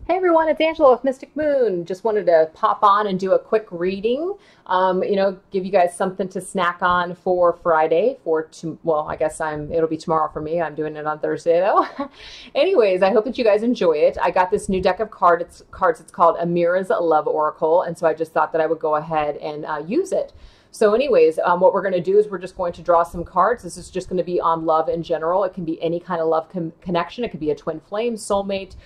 Hey everyone, it's Angela with Mystic Moon. Just wanted to pop on and do a quick reading. Give you guys something to snack on for Friday. Well, I guess it'll be tomorrow for me. I'm doing it on Thursday though. Anyways, I hope that you guys enjoy it. I got this new deck of cards. It's called Amira's Love Oracle, and so I just thought that I would go ahead and use it. So anyways, what we're going to do is we're just going to draw some cards. This is just going to be on love in general. It can be any kind of love connection. It could be a twin flame, soulmate,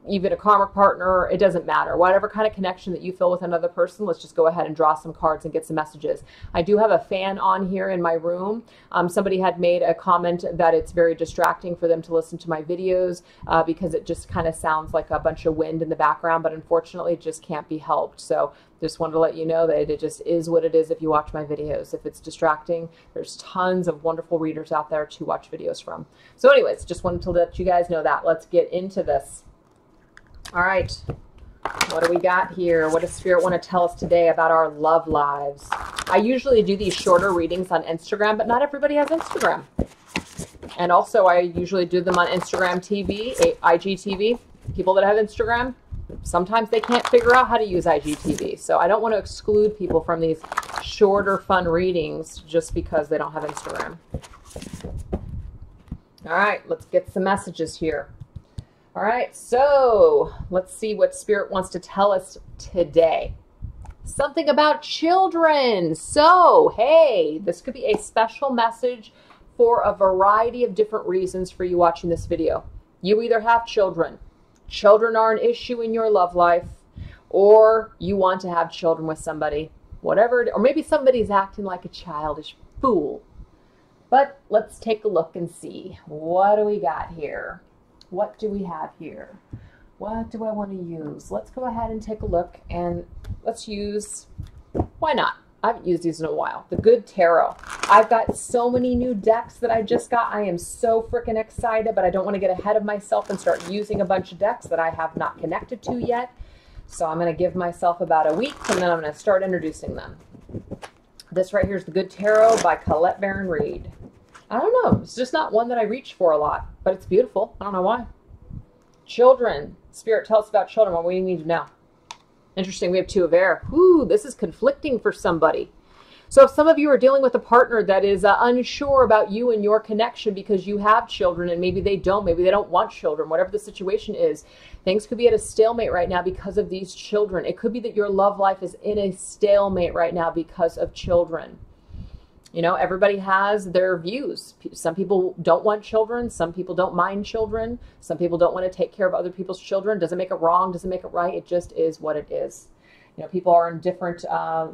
even a karmic partner. It doesn't matter. Whatever kind of connection that you feel with another person, let's just go ahead and draw some cards and get some messages. I do have a fan on here in my room. Somebody had made a comment that it's very distracting for them to listen to my videos because it just kind of sounds like a bunch of wind in the background, but unfortunately it just can't be helped. So just wanted to let you know that it just is what it is if you watch my videos. If it's distracting, there's tons of wonderful readers out there to watch videos from. So anyways, just wanted to let you guys know that. Let's get into this. All right, what do we got here? What does Spirit want to tell us today about our love lives? I usually do these shorter readings on Instagram, but not everybody has Instagram. And also, I usually do them on Instagram TV, IGTV. People that have Instagram, sometimes they can't figure out how to use IGTV. So I don't want to exclude people from these shorter, fun readings just because they don't have Instagram. All right, let's get some messages here. All right, so let's see what Spirit wants to tell us today. Something about children. So, hey, this could be a special message for a variety of different reasons for you watching this video. You either have children. Children are an issue in your love life, or you want to have children with somebody, whatever, or maybe somebody's acting like a childish fool. But let's take a look and see. What do we got here? What do we have here? What do I want to use? Let's go ahead and take a look, and let's use, why not? I haven't used these in a while. The Good Tarot. I've got so many new decks that I just got. I am so freaking excited, but I don't want to get ahead of myself and start using a bunch of decks that I have not connected to yet. So I'm going to give myself about a week, and then I'm going to start introducing them. This right here is The Good Tarot by Colette Reid. I don't know. It's just not one that I reach for a lot, but it's beautiful. I don't know why. Children. Spirit, tell us about children. What do you need to know? Interesting. We have Two of Air. Ooh, this is conflicting for somebody. So if some of you are dealing with a partner that is unsure about you and your connection because you have children and maybe they don't want children, whatever the situation is, things could be at a stalemate right now because of these children. It could be that your love life is in a stalemate right now because of children. You know, everybody has their views. Some people don't want children. Some people don't mind children. Some people don't want to take care of other people's children. Doesn't make it wrong. Doesn't make it right. It just is what it is. You know, people are in different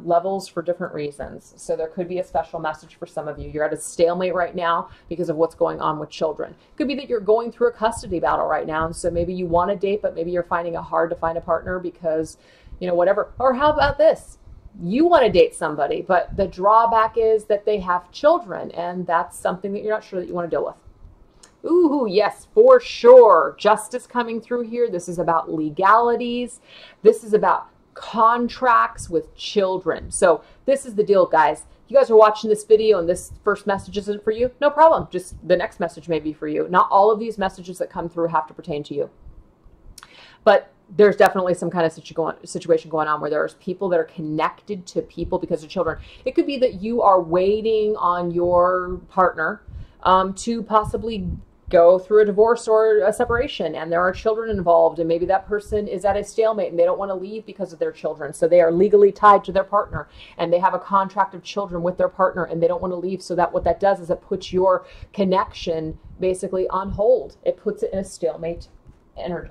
levels for different reasons. So there could be a special message for some of you. You're at a stalemate right now because of what's going on with children. It could be that you're going through a custody battle right now. And so maybe you want to date, but maybe you're finding it hard to find a partner because, you know, whatever. Or how about this? You want to date somebody, but the drawback is that they have children, and that's something that you're not sure that you want to deal with. Ooh, yes, for sure. Justice coming through here. This is about legalities. This is about contracts with children. So this is the deal, guys. You guys are watching this video and this first message isn't for you, no problem. Just the next message may be for you. Not all of these messages that come through have to pertain to you. But there's definitely some kind of situation going on where there's people that are connected to people because of children. It could be that you are waiting on your partner to possibly go through a divorce or a separation, and there are children involved, and maybe that person is at a stalemate and they don't want to leave because of their children. So they are legally tied to their partner, and they have a contract of children with their partner, and they don't want to leave. So that what that does is it puts your connection basically on hold. It puts it in a stalemate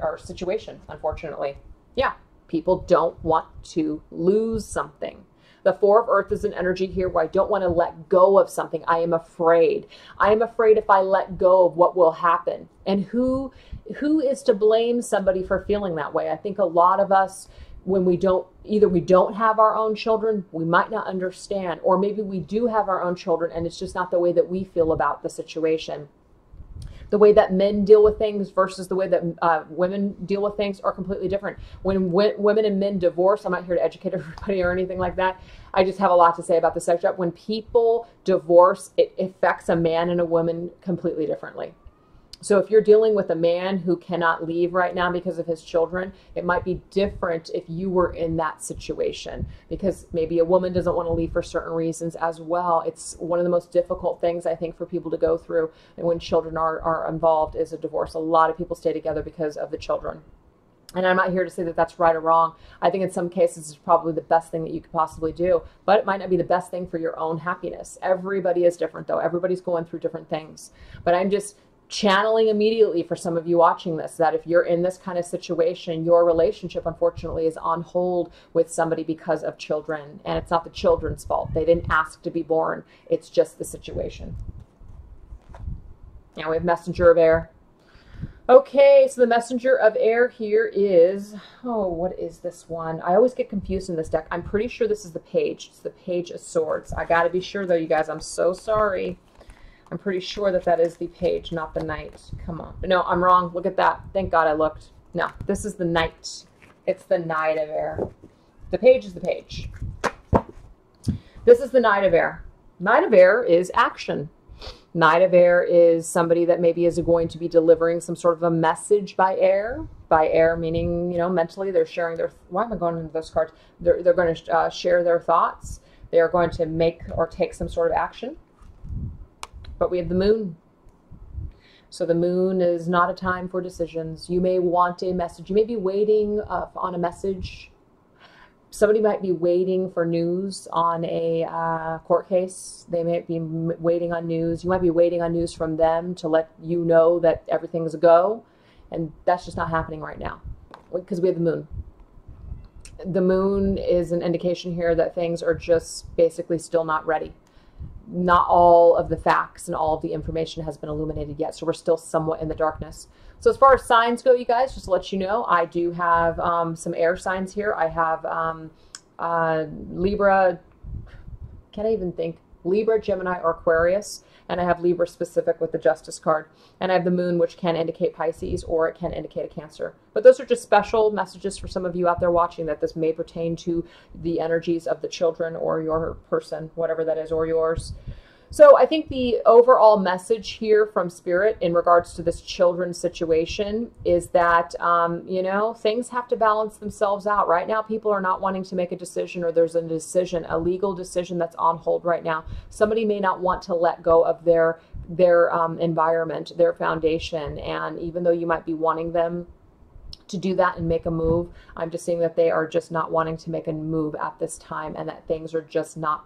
or situation, unfortunately. Yeah, people don't want to lose something. The Four of Earth is an energy here where I don't want to let go of something. I am afraid. I am afraid if I let go of what will happen. And who is to blame somebody for feeling that way? I think a lot of us, when we don't have our own children, we might not understand, or maybe we do have our own children and it's just not the way that we feel about the situation. The way that men deal with things versus the way that women deal with things are completely different. When women and men divorce, I'm not here to educate everybody or anything like that. I just have a lot to say about the subject. When people divorce, it affects a man and a woman completely differently. So if you're dealing with a man who cannot leave right now because of his children, it might be different if you were in that situation, because maybe a woman doesn't want to leave for certain reasons as well. It's one of the most difficult things, I think, for people to go through, and when children are involved, is a divorce. A lot of people stay together because of the children. And I'm not here to say that that's right or wrong. I think in some cases it's probably the best thing that you could possibly do, but it might not be the best thing for your own happiness. Everybody is different, though. Everybody's going through different things. But I'm just channeling immediately for some of you watching this, that if you're in this kind of situation, your relationship, unfortunately, is on hold with somebody because of children. And it's not the children's fault. They didn't ask to be born. It's just the situation. Now we have Messenger of Air. Okay, so the Messenger of Air here is, oh, what is this one? I always get confused in this deck. I'm pretty sure this is the Page. It's the Page of Swords. I got to be sure, though, you guys. I'm so sorry. I'm pretty sure that that is the Page, not the Knight. Come on. No, I'm wrong. Look at that. Thank God I looked. No, this is the Knight. It's the Knight of Air. The Page is the Page. This is the Knight of Air. Knight of Air is action. Knight of Air is somebody that maybe is going to be delivering some sort of a message by air. By air meaning, you know, mentally they're sharing their, why am I going into those cards? They're going to share their thoughts. They are going to make or take some sort of action. But we have the Moon. So the Moon is not a time for decisions. You may want a message. You may be waiting on a message. Somebody might be waiting for news on a court case. They may be waiting on news. You might be waiting on news from them to let you know that everything's a go. And that's just not happening right now because we have the Moon. The Moon is an indication here that things are just basically still not ready. Not all of the facts and all of the information has been illuminated yet. So we're still somewhat in the darkness. So as far as signs go, you guys, just to let you know, I do have some air signs here. I have Libra, can't I even think, Libra, Gemini, or Aquarius. And I have Libra specific with the Justice card. And I have the Moon, which can indicate Pisces, or it can indicate a Cancer. But those are just special messages for some of you out there watching, that this may pertain to the energies of the children or your person, whatever that is, or yours. So I think the overall message here from Spirit in regards to this children's situation is that, you know, things have to balance themselves out. Right now, people are not wanting to make a decision, or there's a decision, a legal decision that's on hold right now. Somebody may not want to let go of their environment, their foundation. And even though you might be wanting them to do that and make a move, I'm just seeing that they are just not wanting to make a move at this time, and that things are just not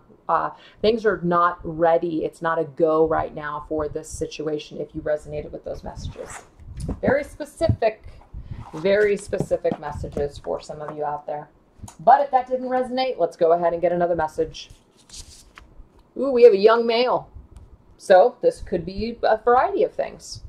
ready. It's not a go right now for this situation if you resonated with those messages. Very specific messages for some of you out there. But if that didn't resonate, let's go ahead and get another message. Ooh, we have a young male. So this could be a variety of things.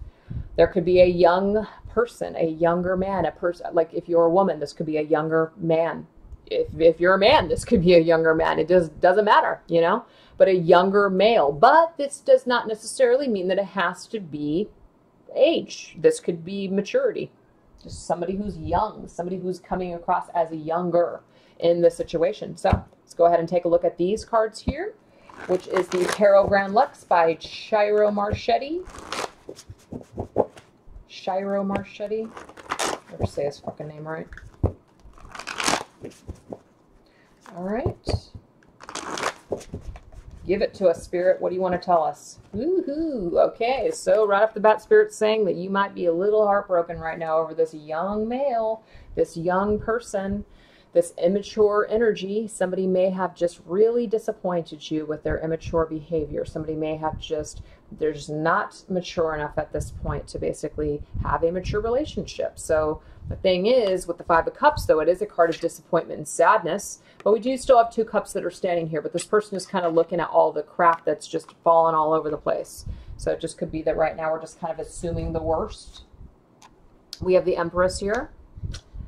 There could be a young person, a younger man, a person, like if you're a woman, this could be a younger man. If you're a man, this could be a younger man. It doesn't matter, you know, but a younger male. But this does not necessarily mean that it has to be age. This could be maturity. Just somebody who's young, somebody who's coming across as a younger in the situation. So let's go ahead and take a look at these cards here, which is the Tarot Grand Lux by Shiro Marchetti. Shiro Marchetti. Never say his fucking name right. All right. Give it to us, Spirit. What do you want to tell us? Woohoo. Okay, so right off the bat, Spirit's saying that you might be a little heartbroken right now over this young male, this young person, this immature energy. Somebody may have just really disappointed you with their immature behavior. Somebody may have just, they're just not mature enough at this point to basically have a mature relationship. So the thing is, with the Five of Cups, though, it is a card of disappointment and sadness. But we do still have two cups that are standing here. But this person is kind of looking at all the crap that's just fallen all over the place. So it just could be that right now we're just kind of assuming the worst. We have the Empress here.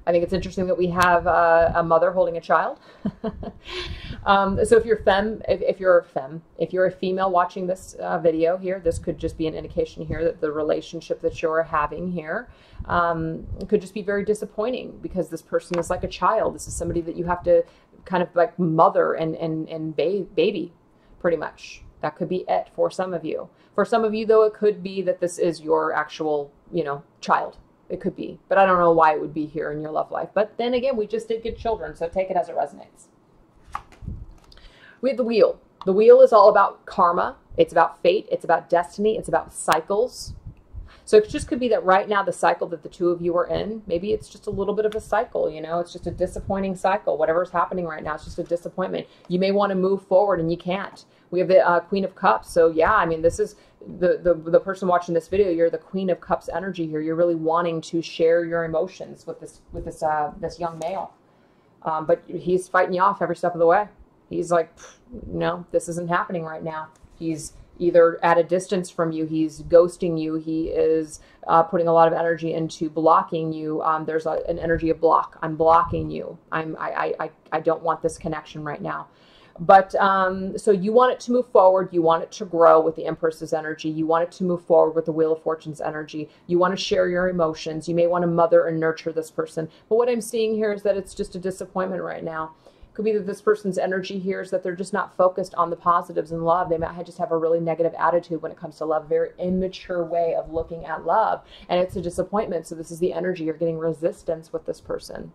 I think it's interesting that we have a mother holding a child. So if you're a female watching this video here, this could just be an indication here that the relationship that you're having here could just be very disappointing, because this person is like a child. This is somebody that you have to kind of like mother and baby, pretty much. That could be it for some of you. For some of you, though, it could be that this is your actual, child. It could be. But I don't know why it would be here in your love life. But then again, we just did get children, so take it as it resonates. We have the wheel. The wheel is all about karma. It's about fate. It's about destiny. It's about cycles. So it just could be that right now the cycle that the two of you are in, maybe it's just a little bit of a cycle, it's just a disappointing cycle. Whatever's happening right now, it's just a disappointment. You may want to move forward and you can't. We have the Queen of Cups. So yeah, I mean, this is the person watching this video. You're the Queen of Cups energy here. You're really wanting to share your emotions with this young male. But he's fighting you off every step of the way. He's like, no, this isn't happening right now. He's either at a distance from you, he's ghosting you, he is putting a lot of energy into blocking you. There's an energy of block. I'm blocking you. I don't want this connection right now. But so you want it to move forward. You want it to grow with the Empress's energy. You want it to move forward with the Wheel of Fortune's energy. You want to share your emotions. You may want to mother and nurture this person. But what I'm seeing here is that it's just a disappointment right now. Could be that this person's energy here is that they're just not focused on the positives in love. They might just have a really negative attitude when it comes to love, a very immature way of looking at love. And it's a disappointment. So this is the energy. You're getting resistance with this person.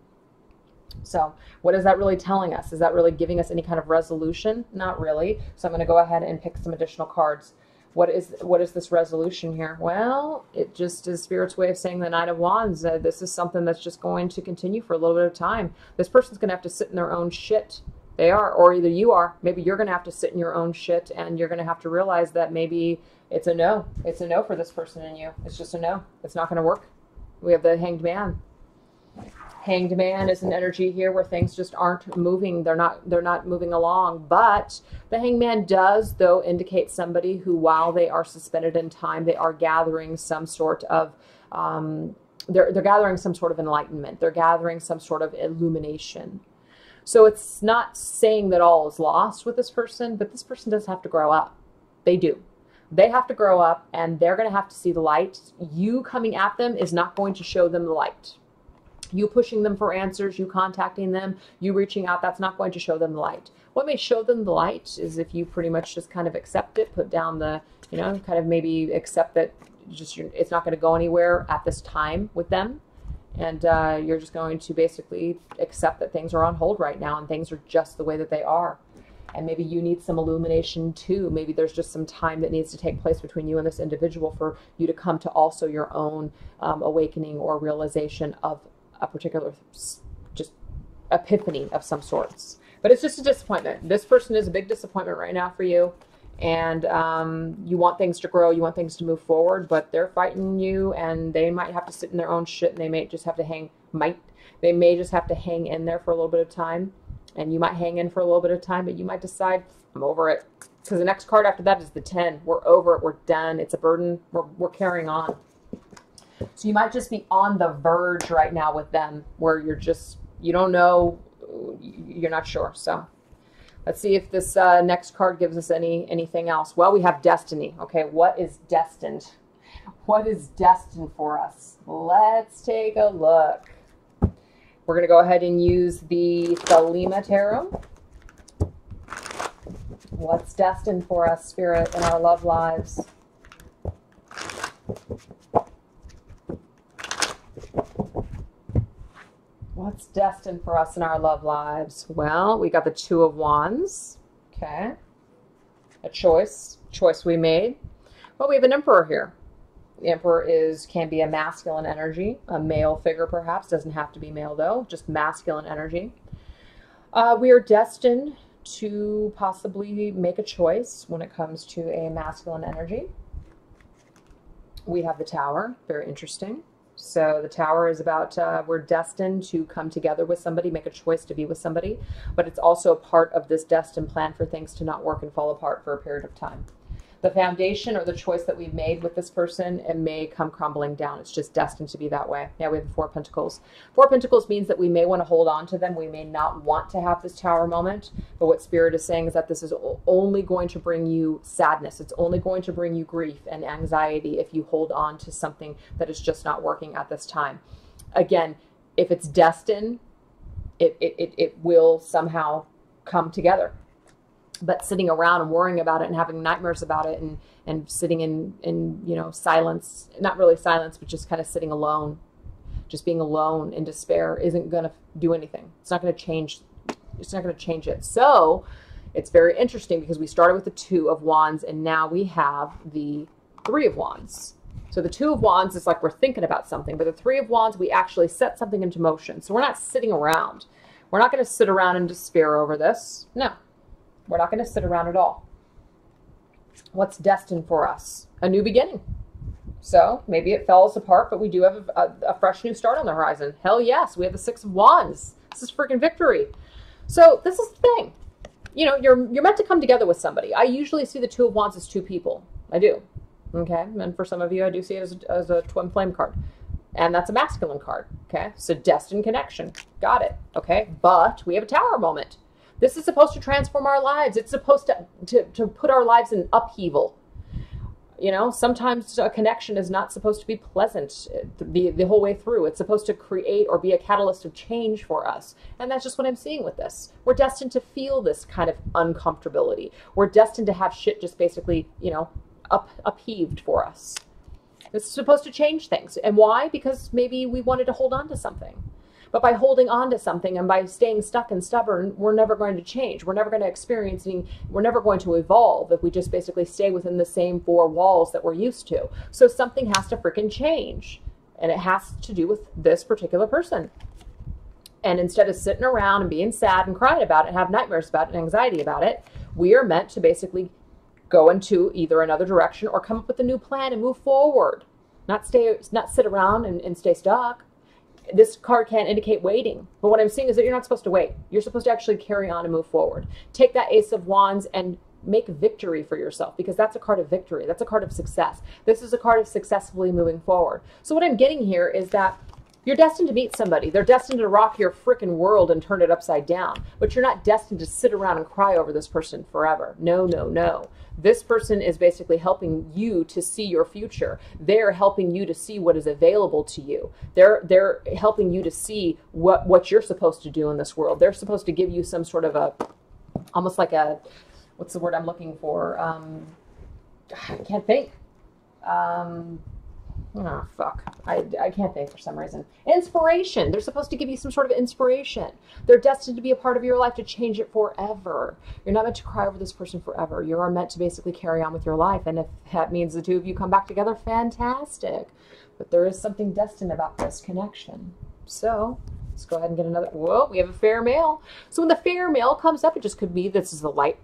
So what is that really telling us? Is that really giving us any kind of resolution? Not really. So I'm going to go ahead and pick some additional cards. What is this resolution here? Well, it just is Spirit's way of saying the Knight of Wands. This is something that's just going to continue for a little bit of time. This person's going to have to sit in their own shit. They are, or either you are. Maybe you're going to have to sit in your own shit, and you're going to have to realize that maybe it's a no. It's a no for this person in you. It's just a no. It's not going to work. We have the Hanged Man. Hanged Man is an energy here where things just aren't moving. They're not moving along. But the Hanged Man does, though, indicate somebody who, while they are suspended in time, they are gathering some sort of they're gathering some sort of enlightenment. They're gathering some sort of illumination. So it's not saying that all is lost with this person, but this person does have to grow up. They do. They have to grow up, and they're going to have to see the light. You coming at them is not going to show them the light. You pushing them for answers, you contacting them, you reaching out, that's not going to show them the light. What may show them the light is if you pretty much just kind of accept it, put down the, kind of maybe accept that it's not going to go anywhere at this time with them. And you're just going to basically accept that things are on hold right now and things are just the way that they are. And maybe you need some illumination too. Maybe there's just some time that needs to take place between you and this individual for you to come to also your own awakening or realization of a particular just epiphany of some sorts. But it's just a disappointment. This person is a big disappointment right now for you. And you want things to grow. You want things to move forward. But they're fighting you. And they might have to sit in their own shit. And they may just have to they may just have to hang in there for a little bit of time. And you might hang in for a little bit of time. But you might decide, I'm over it. Because the next card after that is the 10. We're over it. We're done. It's a burden. We're carrying on. So you might just be on the verge right now with them where you don't know, you're not sure. So let's see if this next card gives us anything else. Well, we have destiny. Okay, what is destined? What is destined for us? Let's take a look. We're going to go ahead and use the Thelema Tarot. What's destined for us, Spirit, in our love lives? What's destined for us in our love lives? Well, we got the Two of Wands. Okay. A choice we made. Well, we have an Emperor here. The Emperor can be a masculine energy, a male figure perhaps. Doesn't have to be male though, just masculine energy. We are destined to possibly make a choice when it comes to a masculine energy. We have the Tower. Very interesting. So the Tower is about we're destined to come together with somebody, make a choice to be with somebody, but it's also a part of this destined plan for things to not work and fall apart for a period of time. The foundation or the choice that we've made with this person, it may come crumbling down. It's just destined to be that way. Yeah, we have the Four Pentacles. Four Pentacles means that we may want to hold on to them. We may not want to have this Tower moment, but what Spirit is saying is that this is only going to bring you sadness. It's only going to bring you grief and anxiety if you hold on to something that is just not working at this time. Again, if it's destined, it will somehow come together. but sitting around and worrying about it and having nightmares about it, and sitting in, you know, silence, not really silence, but just kind of sitting alone, just being alone in despair isn't going to do anything. It's not going to change. It's not going to change it. So it's very interesting because we started with the Two of Wands and now we have the Three of Wands. So the Two of Wands is like we're thinking about something, but the Three of Wands, we actually set something into motion. So we're not sitting around. We're not going to sit around in despair over this. No, we're not going to sit around at all. What's destined for us? A new beginning. So maybe it falls apart, but we do have a fresh new start on the horizon. Hell yes, we have the Six of Wands. This is freaking victory. So this is the thing. You know, you're meant to come together with somebody. I usually see the Two of Wands as two people. I do. Okay. And for some of you, I do see it as a twin flame card. And that's a masculine card. Okay. So destined connection. Got it. Okay. But we have a Tower moment. This is supposed to transform our lives. It's supposed to put our lives in upheaval. You know, sometimes a connection is not supposed to be pleasant the whole way through. It's supposed to create or be a catalyst of change for us. And that's just what I'm seeing with this. We're destined to feel this kind of uncomfortability. We're destined to have shit just basically, you know, upheaved for us. This is supposed to change things. And why? Because maybe we wanted to hold on to something. But by holding on to something and by staying stuck and stubborn, we're never going to change. We're never going to experience anything. We're never going to evolve if we just basically stay within the same four walls that we're used to. So something has to freaking change. And it has to do with this particular person. And instead of sitting around and being sad and crying about it and have nightmares about it and anxiety about it, we are meant to basically go into either another direction or come up with a new plan and move forward. Not sit around and stay stuck. This card can't indicate waiting. But what I'm seeing is that you're not supposed to wait. You're supposed to actually carry on and move forward. Take that Ace of Wands and make victory for yourself, because that's a card of victory. That's a card of success. This is a card of successfully moving forward. So what I'm getting here is that you're destined to meet somebody. They're destined to rock your freaking world and turn it upside down. But you're not destined to sit around and cry over this person forever. No, no, no. This person is basically helping you to see your future. They're helping you to see what is available to you. They're helping you to see what you're supposed to do in this world. They're supposed to give you some sort of a, almost like a, what's the word I'm looking for? I can't think. Oh, fuck. I can't think for some reason. Inspiration. They're supposed to give you some sort of inspiration. They're destined to be a part of your life to change it forever. You're not meant to cry over this person forever. You are meant to basically carry on with your life. And if that means the two of you come back together, fantastic. But there is something destined about this connection. So let's go ahead and get another. Whoa, we have a fair male. So when the fair male comes up, it just could be this is a light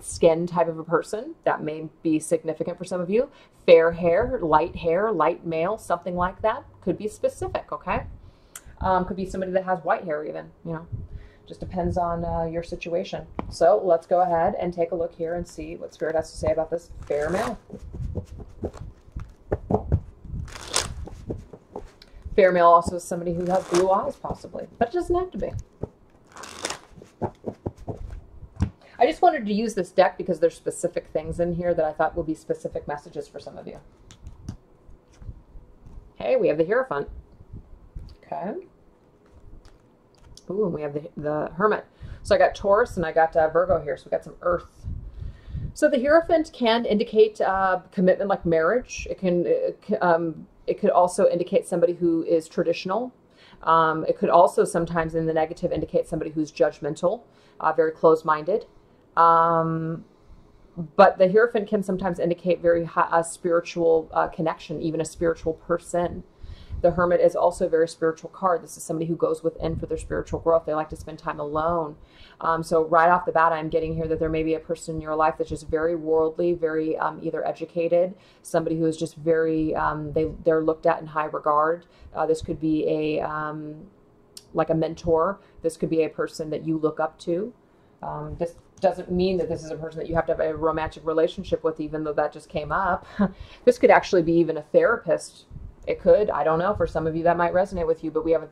skin type of a person. That may be significant for some of you. Fair hair, light male, something like that. Could be specific, okay? Could be somebody that has white hair even, you know. Just depends on your situation. So let's go ahead and take a look here and see what Spirit has to say about this fair male. Fair male also is somebody who has blue eyes, possibly. But it doesn't have to be. I just wanted to use this deck because there's specific things in here that I thought would be specific messages for some of you. Hey, we have the Hierophant. Okay. Ooh, and we have the Hermit. So I got Taurus and I got Virgo here. So we got some Earth. So the Hierophant can indicate commitment like marriage. It could also indicate somebody who is traditional. It could also sometimes in the negative indicate somebody who's judgmental, very closed-minded. But the Hierophant can sometimes indicate very high, a spiritual connection, even a spiritual person. The Hermit is also a very spiritual card. This is somebody who goes within for their spiritual growth. They like to spend time alone. So right off the bat, I'm getting here that there may be a person in your life that's just very worldly, very either educated, somebody who is just very, they're looked at in high regard. This could be a, like a mentor. This could be a person that you look up to. This doesn't mean that this is a person that you have to have a romantic relationship with, even though that just came up. This could actually be even a therapist. It could, I don't know, for some of you that might resonate with you, but we have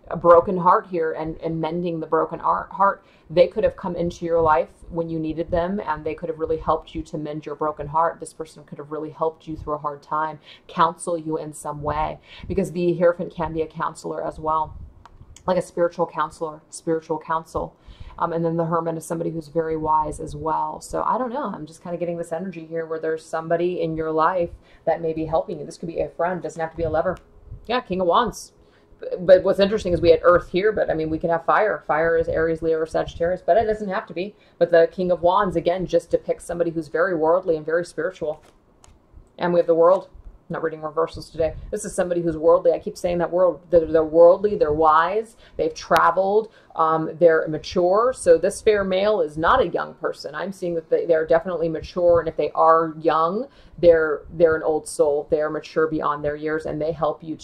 a broken heart here and mending the broken heart. They could have come into your life when you needed them and they could have really helped you to mend your broken heart. This person could have really helped you through a hard time, counsel you in some way, because the Hierophant can be a counselor as well. like a spiritual counselor, spiritual counsel. And then the Hermit is somebody who's very wise as well. So I don't know. I'm just kind of getting this energy here where there's somebody in your life that may be helping you. This could be a friend. Doesn't have to be a lover. Yeah, King of Wands. But what's interesting is we had Earth here, but I mean, we can have fire. Fire is Aries, Leo, or Sagittarius, but it doesn't have to be. But the King of Wands, again, just depicts somebody who's very worldly and very spiritual. And we have the World. I'm not reading reversals today. This is somebody who's worldly. I keep saying that word. They're worldly, they're wise, they've traveled, they're mature. So this fair male is not a young person. I'm seeing that they're definitely mature, and if they are young, they're an old soul. They are mature beyond their years, and they help you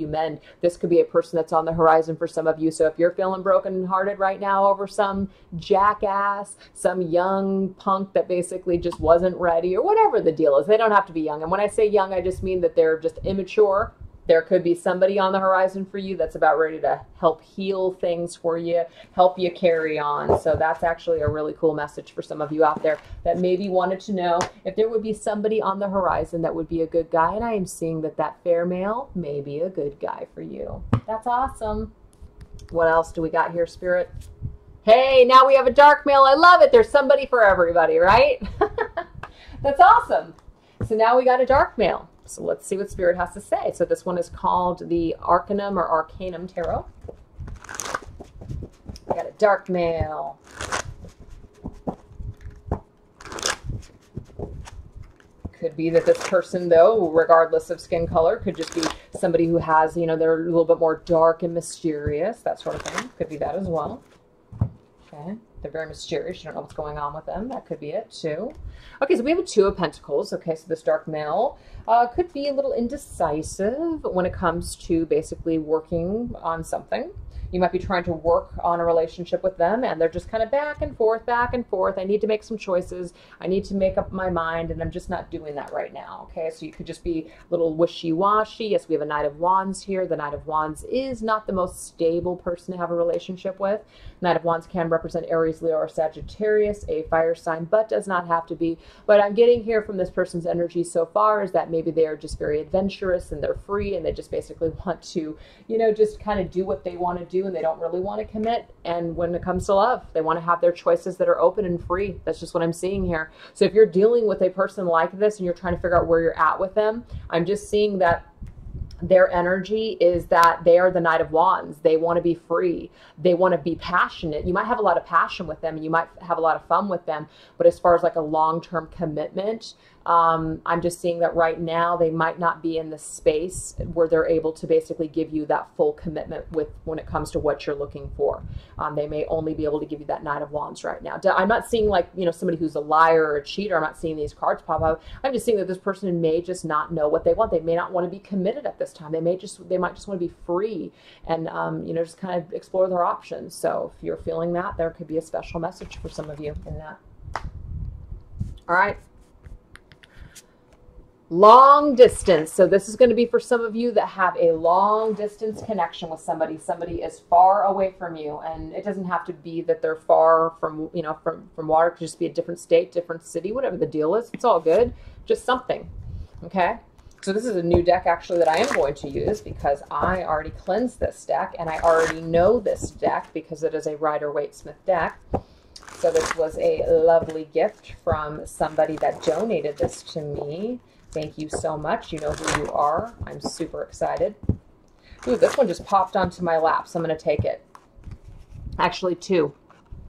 mend. This could be a person that's on the horizon for some of you. So if you're feeling brokenhearted right now over some jackass, some young punk that basically just wasn't ready, or whatever the deal is, they don't have to be young. And when I say young, I just mean that they're just immature. There could be somebody on the horizon for you that's about ready to help heal things for you, help you carry on. So that's actually a really cool message for some of you out there that maybe wanted to know if there would be somebody on the horizon that would be a good guy. And I am seeing that that fair male may be a good guy for you. That's awesome. What else do we got here, Spirit? Hey, now we have a dark male. I love it. There's somebody for everybody, right? That's awesome. So now we got a dark male. So let's see what Spirit has to say. So this one is called the Arcanum or Arcanum Tarot. I got a dark male. Could be that this person, though, regardless of skin color, could just be somebody who has, you know, they're a little bit more dark and mysterious, that sort of thing. Could be that as well. Okay. They're very mysterious. You don't know what's going on with them. That could be it, too. Okay, so we have a Two of Pentacles. Okay, so this dark male could be a little indecisive when it comes to basically working on something. You might be trying to work on a relationship with them, and they're just kind of back and forth, back and forth. I need to make some choices. I need to make up my mind, and I'm just not doing that right now. Okay, so you could just be a little wishy-washy. Yes, we have a Knight of Wands here. The Knight of Wands is not the most stable person to have a relationship with. Knight of Wands can represent Aries, Leo, or Sagittarius, a fire sign, but does not have to be. But I'm getting here from this person's energy so far is that maybe they are just very adventurous and they're free, and they just basically want to, you know, just kind of do what they want to do, and they don't really want to commit. And when it comes to love, they want to have their choices that are open and free. That's just what I'm seeing here. So if you're dealing with a person like this and you're trying to figure out where you're at with them, I'm just seeing that their energy is that they are the Knight of Wands. They want to be free. They want to be passionate. You might have a lot of passion with them, and you might have a lot of fun with them. But as far as like a long-term commitment, I'm just seeing that right now they might not be in the space where they're able to basically give you that full commitment with when it comes to what you're looking for. They may only be able to give you that Knight of Wands right now. I'm not seeing like, you know, somebody who's a liar or a cheater. I'm not seeing these cards pop up. I'm just seeing that this person may just not know what they want. They may not want to be committed at this time. They might just want to be free and, you know, just kind of explore their options. So if you're feeling that, there could be a special message for some of you in that. All right. Long distance. So this is going to be for some of you that have a long distance connection with somebody. Somebody is far away from you, and it doesn't have to be that they're far from, you know, from water. It could just be a different state, different city, whatever the deal is. It's all good. Just something. Okay. So this is a new deck actually that I am going to use because I already cleansed this deck, and I already know this deck because it is a Rider-Waite-Smith deck. So this was a lovely gift from somebody that donated this to me. Thank you so much. You know who you are. I'm super excited. Ooh, this one just popped onto my lap, so I'm going to take it. Actually, two.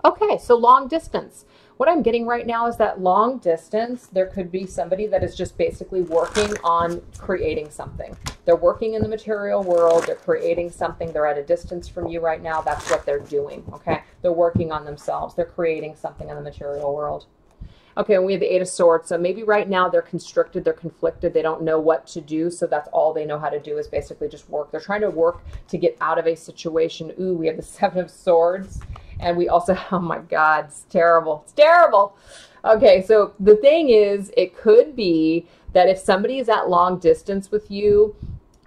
Okay, so long distance. What I'm getting right now is that long distance, there could be somebody that is just basically working on creating something. They're working in the material world. They're creating something. They're at a distance from you right now. That's what they're doing, okay? They're working on themselves. They're creating something in the material world. Okay, and we have the Eight of Swords. So maybe right now they're constricted, they're conflicted, they don't know what to do. So that's all they know how to do is basically just work. They're trying to work to get out of a situation. Ooh, we have the Seven of Swords. And we also, oh my God, it's terrible. It's terrible. Okay, so the thing is, it could be that if somebody is at long distance with you,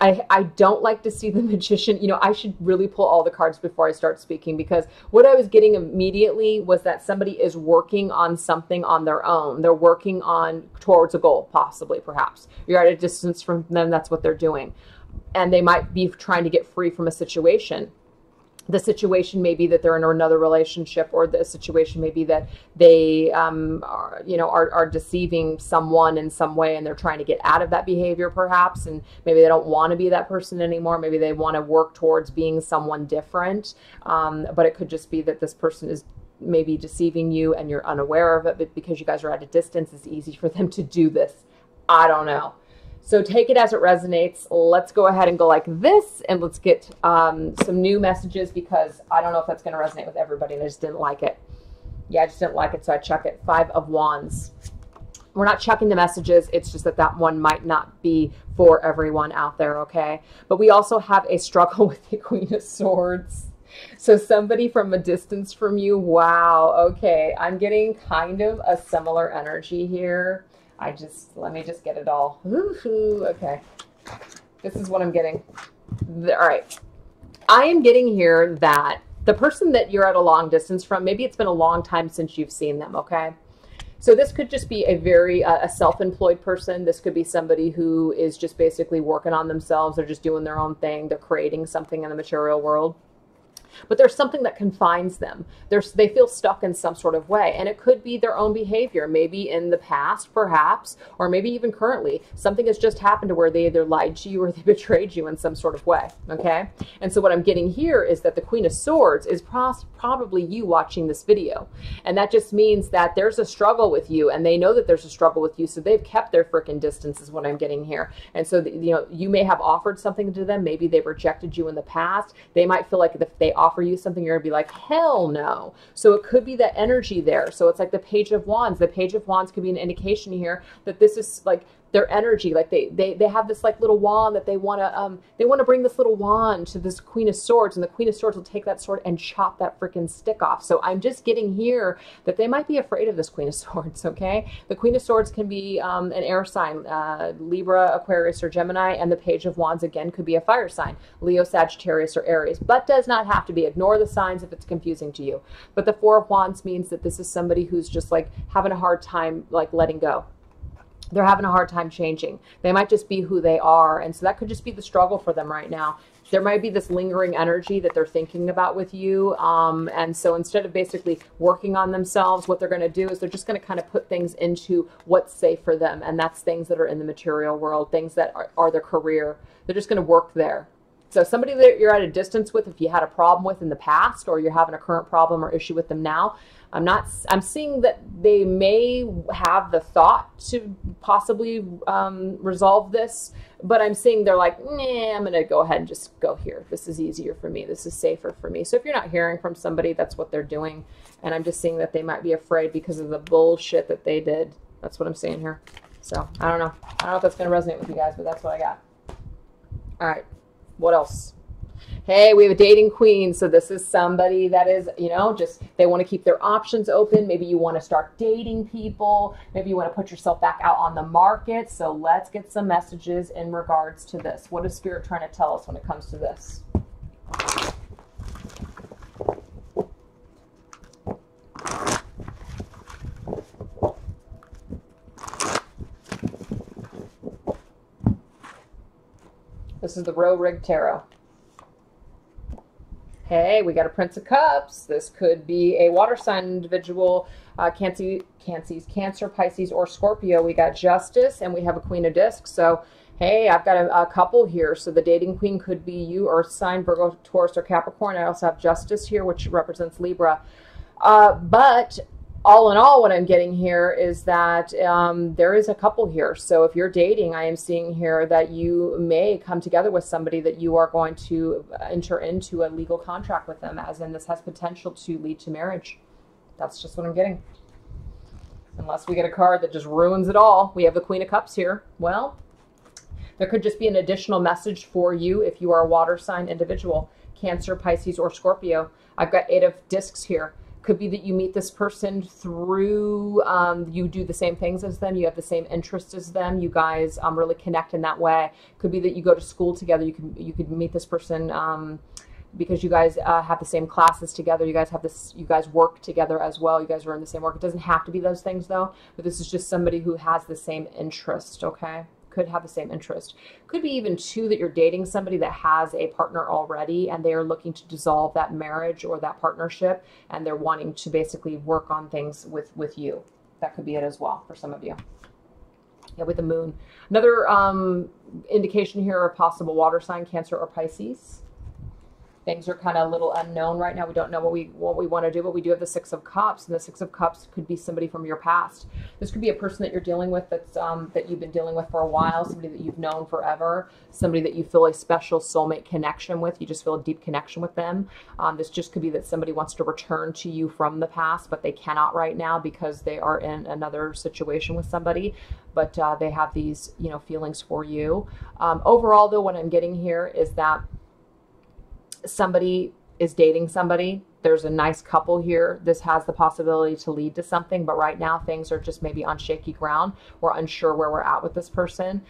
I don't like to see the Magician. You know, I should really pull all the cards before I start speaking, because what I was getting immediately was that somebody is working on something on their own. They're working on towards a goal, possibly, perhaps. You're at a distance from them. That's what they're doing. And they might be trying to get free from a situation. The situation may be that they're in another relationship, or the situation may be that they are deceiving someone in some way, and they're trying to get out of that behavior perhaps, and maybe they don't want to be that person anymore. Maybe they want to work towards being someone different, but it could just be that this person is maybe deceiving you and you're unaware of it, but because you guys are at a distance, it's easy for them to do this. I don't know. So take it as it resonates. Let's go ahead and go like this, and let's get some new messages, because I don't know if that's going to resonate with everybody, and I just didn't like it. Yeah, I just didn't like it, so I chuck it. 5 of Wands. We're not chucking the messages. It's just that that one might not be for everyone out there, okay? But we also have a struggle with the Queen of Swords. So somebody from a distance from you. Wow, okay. I'm getting kind of a similar energy here. Let me just get it all. Woohoo, okay. This is what I'm getting. All right. I am getting here that the person that you're at a long distance from, maybe it's been a long time since you've seen them, okay? So this could just be a very a self-employed person. This could be somebody who is just basically working on themselves. They're just doing their own thing. They're creating something in the material world. But there's something that confines them. They feel stuck in some sort of way. And it could be their own behavior, maybe in the past, perhaps, or maybe even currently. Something has just happened to where they either lied to you or they betrayed you in some sort of way, okay? And so what I'm getting here is that the Queen of Swords is probably you watching this video. And that just means that there's a struggle with you, and they know that there's a struggle with you, so they've kept their freaking distance is what I'm getting here. And so, you may have offered something to them. Maybe they've rejected you in the past. They might feel like if they offer you something, you're gonna be like, hell no. So it could be that energy there. So it's like the Page of Wands. The Page of Wands could be an indication here that this is like their energy, like they have this like little wand that they want to bring this little wand to this Queen of Swords, and the Queen of Swords will take that sword and chop that freaking stick off. So I'm just getting here that they might be afraid of this Queen of Swords, okay? The Queen of Swords can be an air sign, Libra, Aquarius, or Gemini, and the Page of Wands again could be a fire sign, Leo, Sagittarius, or Aries, but does not have to be. Ignore the signs if it's confusing to you. But the Four of Wands means that this is somebody who's just like having a hard time like letting go. They're having a hard time changing. They might just be who they are. And so that could just be the struggle for them right now. There might be this lingering energy that they're thinking about with you. And so instead of basically working on themselves, what they're going to do is they're just going to kind of put things into what's safe for them. And that's things that are in the material world, things that are their career. They're just going to work there. So somebody that you're at a distance with, if you had a problem with in the past, or you're having a current problem or issue with them now, I'm seeing that they may have the thought to possibly resolve this, but I'm seeing they're like, nah, I'm going to go ahead and just go here. This is easier for me. This is safer for me. So if you're not hearing from somebody, that's what they're doing. And I'm just seeing that they might be afraid because of the bullshit that they did. That's what I'm seeing here. So I don't know. I don't know if that's going to resonate with you guys, but that's what I got. All right. What else? Hey, we have a dating queen. So this is somebody that is, just they want to keep their options open. Maybe you want to start dating people. Maybe you want to put yourself back out on the market. So let's get some messages in regards to this. What is Spirit trying to tell us when it comes to this? This is the Reid Tarot. Hey, we got a Prince of Cups. This could be a water sign individual, Cancer, Pisces, or Scorpio. We got Justice, and we have a Queen of Discs. So, hey, I've got a couple here. So the dating queen could be you, Earth sign, Virgo, Taurus, or Capricorn. I also have Justice here, which represents Libra. But all in all, what I'm getting here is that there is a couple here. So if you're dating, I am seeing here that you may come together with somebody that you are going to enter into a legal contract with them, as in this has potential to lead to marriage. That's just what I'm getting. Unless we get a card that just ruins it all. We have the Queen of Cups here. Well, there could just be an additional message for you if you are a water sign individual, Cancer, Pisces, or Scorpio. I've got 8 of Discs here. Could be that you meet this person through, you do the same things as them. You have the same interests as them. You guys really connect in that way. Could be that you go to school together. You could meet this person because you guys have the same classes together. You guys have this. You guys work together as well. You guys are in the same work. It doesn't have to be those things though. But this is just somebody who has the same interest. Okay. could have the same interest. Could be even too that you're dating somebody that has a partner already and they are looking to dissolve that marriage or that partnership, and they're wanting to basically work on things with you. That could be it as well for some of you. Yeah, with the moon. Another indication here of possible water sign, Cancer or Pisces. Things are kind of a little unknown right now. We don't know what we want to do, but we do have the Six of Cups, and the Six of Cups could be somebody from your past. This could be a person that you're dealing with that's that you've been dealing with for a while, somebody that you've known forever, somebody that you feel a special soulmate connection with. You just feel a deep connection with them. This just could be that somebody wants to return to you from the past, but they cannot right now because they are in another situation with somebody. But they have these, you know, feelings for you. Overall, though, what I'm getting here is that somebody is dating somebody. There's a nice couple here. This has the possibility to lead to something, but right now things are just maybe on shaky ground. We're unsure where we're at with this person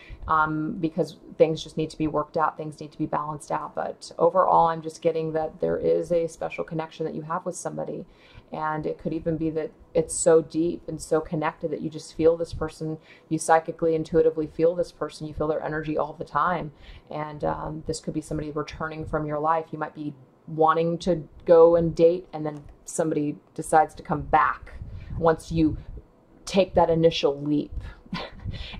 because things just need to be worked out. Things need to be balanced out. But overall, I'm just getting that there is a special connection that you have with somebody. And it could even be that it's so deep and so connected that you just feel this person. You psychically, intuitively feel this person. You feel their energy all the time. And this could be somebody returning from your life. You might be wanting to go and date, and then somebody decides to come back once you take that initial leap.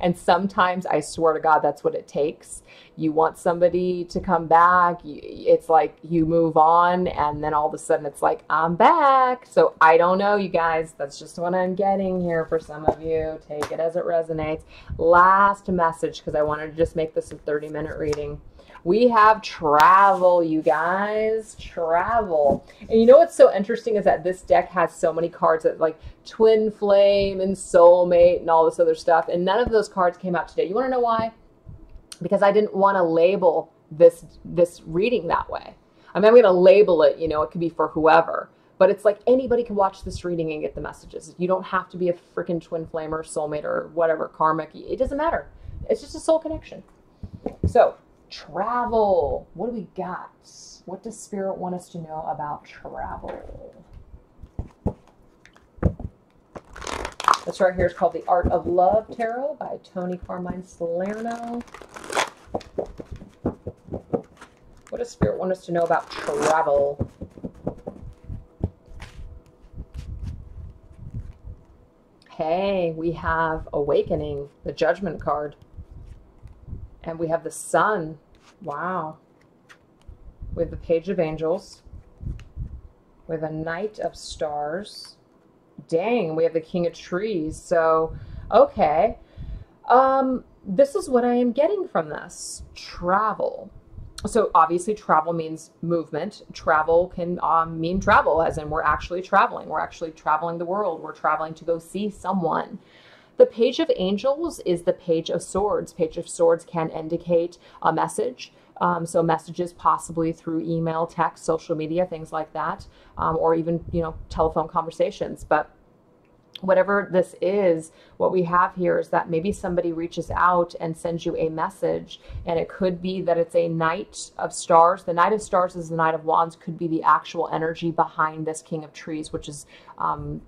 And sometimes, I swear to God, that's what it takes. You want somebody to come back. It's like you move on, and then all of a sudden it's like, I'm back. So I don't know, you guys. That's just what I'm getting here for some of you. Take it as it resonates. Last message, because I wanted to just make this a 30-minute reading. We have travel, you guys. Travel. And you know what's so interesting is that this deck has so many cards that like twin flame and soulmate and all this other stuff. And none of those cards came out today. You want to know why? Because I didn't want to label this reading that way. I mean, I'm going to label it, you know, it could be for whoever. But it's like anybody can watch this reading and get the messages. You don't have to be a freaking twin flame or soulmate or whatever, karmic. It doesn't matter. It's just a soul connection. So, travel. What do we got? What does Spirit want us to know about travel? This right here is called The Art of Love Tarot by Tony Carmine Salerno. What does Spirit want us to know about travel? Hey, we have Awakening, the Judgment card. And we have the Sun. Wow. We have the Page of Angels. We have a Knight of Stars. Dang, we have the King of Trees. So, okay. This is what I am getting from this. Travel. So, obviously, travel means movement. Travel can mean travel, as in we're actually traveling. We're actually traveling the world. We're traveling to go see someone. The Page of Angels is the Page of Swords. Page of Swords can indicate a message. So messages possibly through email, text, social media, things like that, or even, you know, telephone conversations. But whatever this is, what we have here is that maybe somebody reaches out and sends you a message, and it could be that it's a Knight of Stars. The Knight of Stars is the Knight of Wands, could be the actual energy behind this King of Trees, which is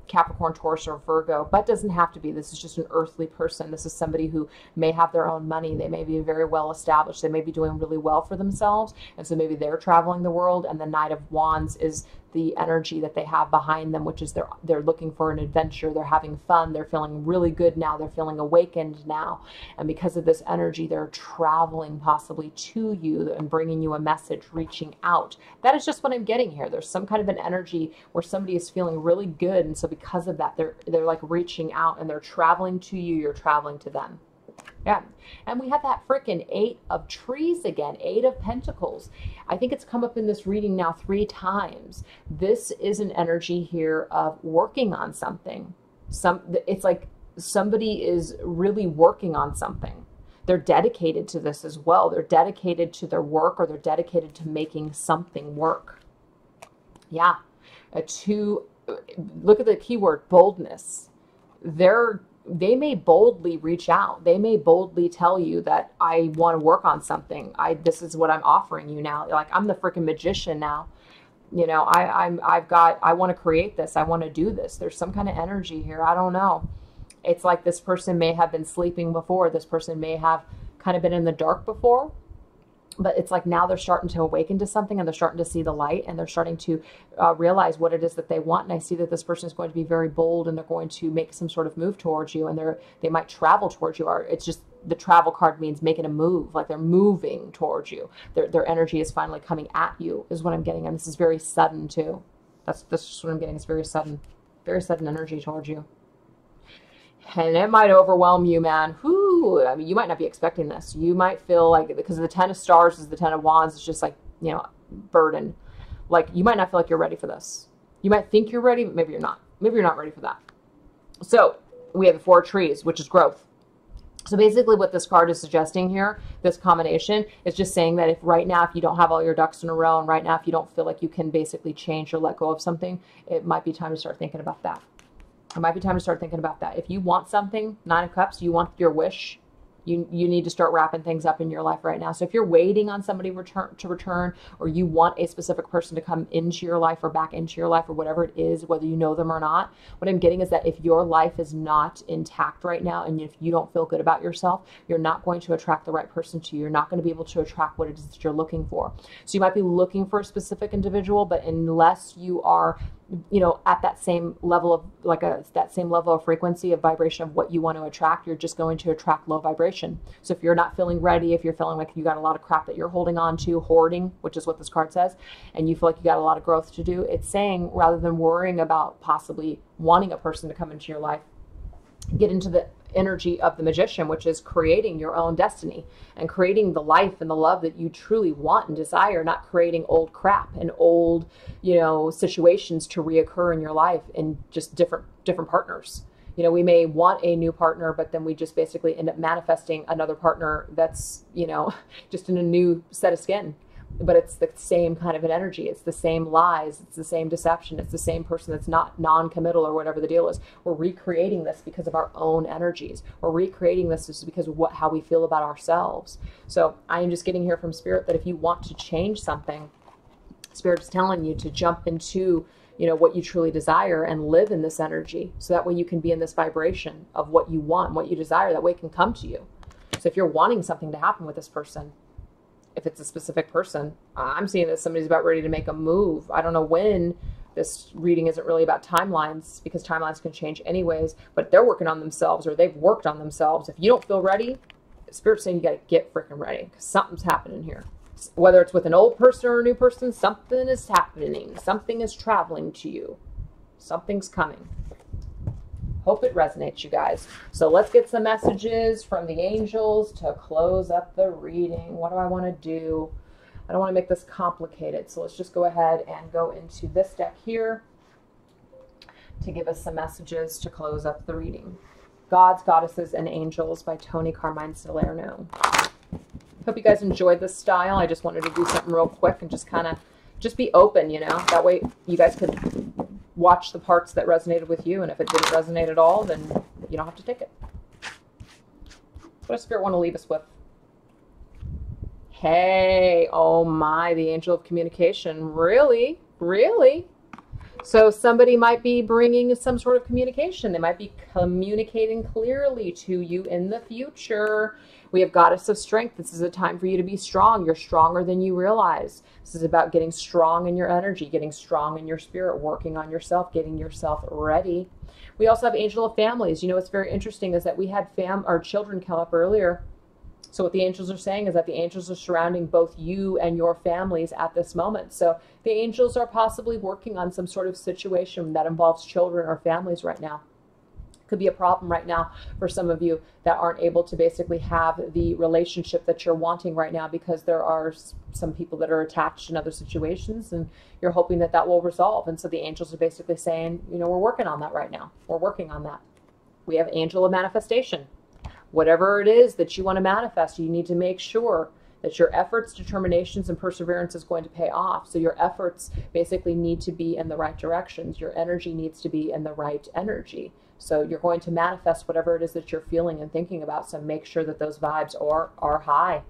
Capricorn, Taurus, or Virgo, but doesn't have to be. This is just an earthly person. This is somebody who may have their own money. They may be very well established. They may be doing really well for themselves, and so maybe they're traveling the world, and the Knight of Wands is the energy that they have behind them, which is they're looking for an adventure. They're having fun. They're feeling really good now. They're feeling awakened now. And because of this energy, they're traveling possibly to you and bringing you a message, reaching out. That is just what I'm getting here. There's some kind of an energy where somebody is feeling really good. And so because of that, they're like reaching out and they're traveling to you. You're traveling to them. Yeah. And we have that freaking 8 of Trees again, 8 of Pentacles. I think it's come up in this reading now 3 times. This is an energy here of working on something. It's like somebody is really working on something. They're dedicated to this as well. They're dedicated to their work, or they're dedicated to making something work. Yeah. Look at the keyword, boldness. They may boldly reach out. They may boldly tell you that I want to work on something. This is what I'm offering you now. Like, I'm the freaking magician now. You know, I want to create this. I want to do this. There's some kind of energy here. I don't know. It's like this person may have been sleeping before. This person may have, kind of been in the dark before. But it's like now they're starting to awaken to something, and they're starting to see the light, and they're starting to realize what it is that they want. And I see that this person is going to be very bold, and they're going to make some sort of move towards you, and they might travel towards you. Or it's just the travel card means making a move, like they're moving towards you. Their energy is finally coming at you, is what I'm getting. And this is very sudden too. That's just what I'm getting. It's very sudden energy towards you. And it might overwhelm you, man. Whoo! I mean, you might not be expecting this. You might feel like, because the 10 of stars is the 10 of wands, it's just like, you know, burden. Like, you might not feel like you're ready for this. You might think you're ready, but maybe you're not. Maybe you're not ready for that. So, we have the 4 trees, which is growth. So basically what this card is suggesting here, this combination, is just saying that if right now, if you don't have all your ducks in a row, and right now if you don't feel like you can basically change or let go of something, it might be time to start thinking about that. It might be time to start thinking about that. If you want something, 9 of Cups, you want your wish, you need to start wrapping things up in your life right now. So if you're waiting on somebody to return, or you want a specific person to come into your life or back into your life, or whatever it is, whether you know them or not, what I'm getting is that if your life is not intact right now, and if you don't feel good about yourself, you're not going to attract the right person to you. You're not going to be able to attract what it is that you're looking for. So you might be looking for a specific individual, but unless you are, you know, at that same level of that same level of frequency of vibration of what you want to attract, you're just going to attract low vibration. So if you're not feeling ready, if you're feeling like you got a lot of crap that you're holding on to, hoarding, which is what this card says, and you feel like you got a lot of growth to do, it's saying, rather than worrying about possibly wanting a person to come into your life, get into the energy of the Magician, which is creating your own destiny and creating the life and the love that you truly want and desire, not creating old crap and old, you know, situations to reoccur in your life in just different partners. You know, we may want a new partner, but then we just basically end up manifesting another partner that's, you know, just in a new set of skin. But it's the same kind of an energy. It's the same lies. It's the same deception. It's the same person that's not non-committal or whatever the deal is. We're recreating this because of our own energies. We're recreating this just because of how we feel about ourselves. So I am just getting here from Spirit that if you want to change something, Spirit's telling you to jump into, you know, what you truly desire and live in this energy. So that way you can be in this vibration of what you want, what you desire. That way it can come to you. So if you're wanting something to happen with this person, if it's a specific person, I'm seeing that somebody's about ready to make a move. I don't know when. This reading isn't really about timelines, because timelines can change anyways, but they're working on themselves, or they've worked on themselves. If you don't feel ready, Spirit's saying you got to get freaking ready, because something's happening here. Whether it's with an old person or a new person, something is happening. Something is traveling to you. Something's coming. Hope it resonates, you guys. So let's get some messages from the angels to close up the reading. What do I want to do? I don't want to make this complicated. So let's just go ahead and go into this deck here to give us some messages to close up the reading. Gods, Goddesses, and Angels by Tony Carmine Salerno. Hope you guys enjoyed this style. I just wanted to do something real quick and just kind of be open, you know. That way you guys could watch the parts that resonated with you, and if it didn't resonate at all, then you don't have to take it. What does Spirit want to leave us with? Hey, oh my, the angel of communication. Really? Really? So somebody might be bringing some sort of communication. They might be communicating clearly to you in the future. We have Goddess of Strength. This is a time for you to be strong. You're stronger than you realize. This is about getting strong in your energy, getting strong in your spirit, working on yourself, getting yourself ready. We also have Angel of Families. You know, what's very interesting is that we had our children come up earlier. So what the angels are saying is that the angels are surrounding both you and your families at this moment. So the angels are possibly working on some sort of situation that involves children or families right now. Could be a problem right now for some of you that aren't able to basically have the relationship that you're wanting right now, because there are some people that are attached in other situations, and you're hoping that that will resolve. And so the angels are basically saying, you know, we're working on that right now. We're working on that. We have Angel of Manifestation. Whatever it is that you want to manifest, you need to make sure that your efforts, determinations, and perseverance is going to pay off. So your efforts basically need to be in the right directions. Your energy needs to be in the right energy. So you're going to manifest whatever it is that you're feeling and thinking about. So make sure that those vibes are high.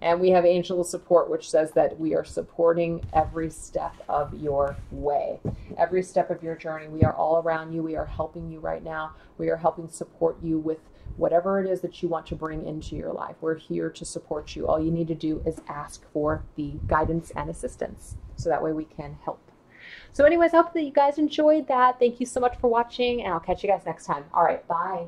And we have Angel of Support, which says that we are supporting every step of your way. Every step of your journey. We are all around you. We are helping you right now. We are helping support you with whatever it is that you want to bring into your life. We're here to support you. All you need to do is ask for the guidance and assistance, so that way we can help. So anyways, I hope that you guys enjoyed that. Thank you so much for watching, and I'll catch you guys next time. All right, bye.